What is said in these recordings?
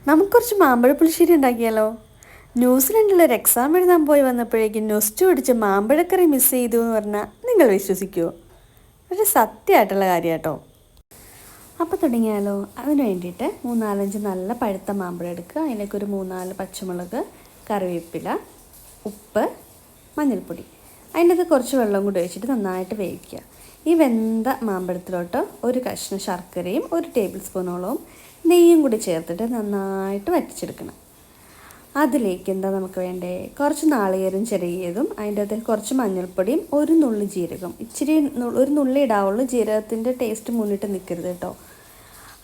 നമുക്ക് കുറച്ച് മാമ്പഴ പുളിശ്ശേരി ഉണ്ടാക്കിയാലോ? ന്യൂസിലൻഡിലൊരു എക്സാം എഴുതാൻ പോയി വന്നപ്പോഴേക്കും നൊസ്റ്റു പിടിച്ച് മാമ്പഴക്കറി മിസ് ചെയ്തു എന്ന് പറഞ്ഞാൽ നിങ്ങൾ വിശ്വസിക്കുമോ? പക്ഷെ സത്യമായിട്ടുള്ള കാര്യം കേട്ടോ. അപ്പോൾ തുടങ്ങിയാലോ? അതിന് വേണ്ടിയിട്ട് 3-4 നല്ല പഴുത്ത മാമ്പഴം എടുക്കുക. അതിലേക്ക് ഒരു 3-4 പച്ചമുളക്, കറിവേപ്പില, ഉപ്പ്, മഞ്ഞൾപ്പൊടി, അതിൻ്റെ അത് കുറച്ച് വെള്ളം കൂടി ഒഴിച്ചിട്ട് നന്നായിട്ട് വേവിക്കുക. ഈ വെന്ത മാമ്പഴത്തിലോട്ട് ഒരു കഷ്ണം ശർക്കരയും 1 ടേബിൾ സ്പൂണോളവും നെയ്യും കൂടി ചേർത്തിട്ട് നന്നായിട്ട് വറ്റിച്ചെടുക്കണം. അതിലേക്ക് എന്താ നമുക്ക് വേണ്ടേ? കുറച്ച് നാളികേരം ചെറിയതും, അതിൻ്റെ അകത്ത് കുറച്ച് മഞ്ഞൾപ്പൊടിയും, ഒരു നുള്ളി ജീരകം, ഇച്ചിരി ഒരു നുള്ളി ഇടാവുള്ളൂ. ജീരകത്തിൻ്റെ ടേസ്റ്റ് മുന്നിട്ട് നിൽക്കരുത് കേട്ടോ.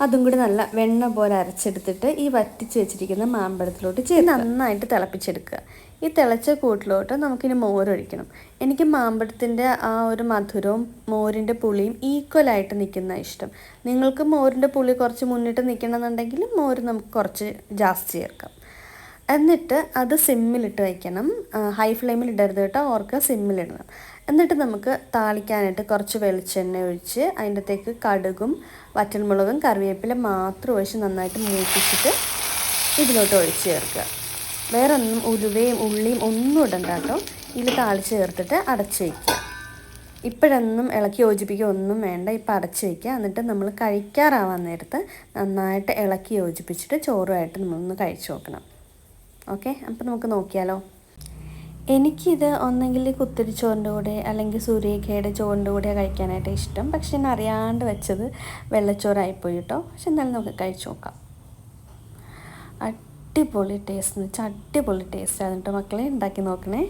അതും കൂടി നല്ല വെണ്ണ പോലെ അരച്ചെടുത്തിട്ട് ഈ വറ്റിച്ച് വെച്ചിരിക്കുന്ന മാമ്പഴത്തിലോട്ട് ചേർത്ത് നന്നായിട്ട് തിളപ്പിച്ചെടുക്കുക. ഈ തിളച്ച കൂട്ടിലോട്ട് നമുക്കിനി മോരൊഴിക്കണം. എനിക്ക് മാമ്പഴത്തിൻ്റെ ആ ഒരു മധുരവും മോരിൻ്റെ പുളിയും ഈക്വലായിട്ട് നിൽക്കുന്ന ഇഷ്ടം. നിങ്ങൾക്ക് മോരിൻ്റെ പുളി കുറച്ച് മുന്നിട്ട് നിൽക്കണമെന്നുണ്ടെങ്കിൽ മോര് നമുക്ക് കുറച്ച് ജാസ്തി ചേർക്കാം. എന്നിട്ട് അത് സിമ്മിലിട്ട് വയ്ക്കണം. ഹൈ ഫ്ലെയിമിൽ ഇടരുത് കേട്ടോ, ഓർക്കുക സിമ്മിലിടണം. എന്നിട്ട് നമുക്ക് താളിക്കാനായിട്ട് കുറച്ച് വെളിച്ചെണ്ണ ഒഴിച്ച് അതിൻ്റെ അകത്തേക്ക് കടുകും വറ്റൽമുളകും കറിവേപ്പില മാത്രം ഒഴിച്ച് നന്നായിട്ട് മൂപ്പിച്ചിട്ട് ഇതിലോട്ട് ഒഴിച്ച് ചേർക്കുക. വേറെ ഒന്നും ഉലുവയും ഉള്ളിയും ഒന്നും ഇടണ്ട കേട്ടോ. ഇതിൽ താളിച്ച് ചേർത്തിട്ട് അടച്ച് വയ്ക്കുക. ഇപ്പോഴൊന്നും ഇളക്കി യോജിപ്പിക്കുക ഒന്നും വേണ്ട. ഇപ്പം അടച്ച് വയ്ക്കുക. എന്നിട്ട് നമ്മൾ കഴിക്കാറാവാൻ നേരത്ത് നന്നായിട്ട് ഇളക്കി യോജിപ്പിച്ചിട്ട് ചോറുമായിട്ട് നമ്മളൊന്ന് കഴിച്ച് നോക്കണം. ഓക്കെ, അപ്പോൾ നമുക്ക് നോക്കിയാലോ. എനിക്കിത് ഒന്നെങ്കിൽ കുത്തിരിച്ചോറിൻ്റെ കൂടെ അല്ലെങ്കിൽ സൂര്യക്കയുടെ ചോറിൻ്റെ കൂടെ കഴിക്കാനായിട്ട് ഇഷ്ടം. പക്ഷെ ഞാൻ അറിയാണ്ട് വെച്ചത് വെള്ളച്ചോറായിപ്പോയി കേട്ടോ. പക്ഷെ എന്നാലും നമുക്ക് കഴിച്ച് നോക്കാം. അടിപൊളി ടേസ്റ്റ് എന്ന് വെച്ചാൽ അടിപൊളി ടേസ്റ്റാണ് കേട്ടോ. മക്കളെ ഉണ്ടാക്കി നോക്കണേ.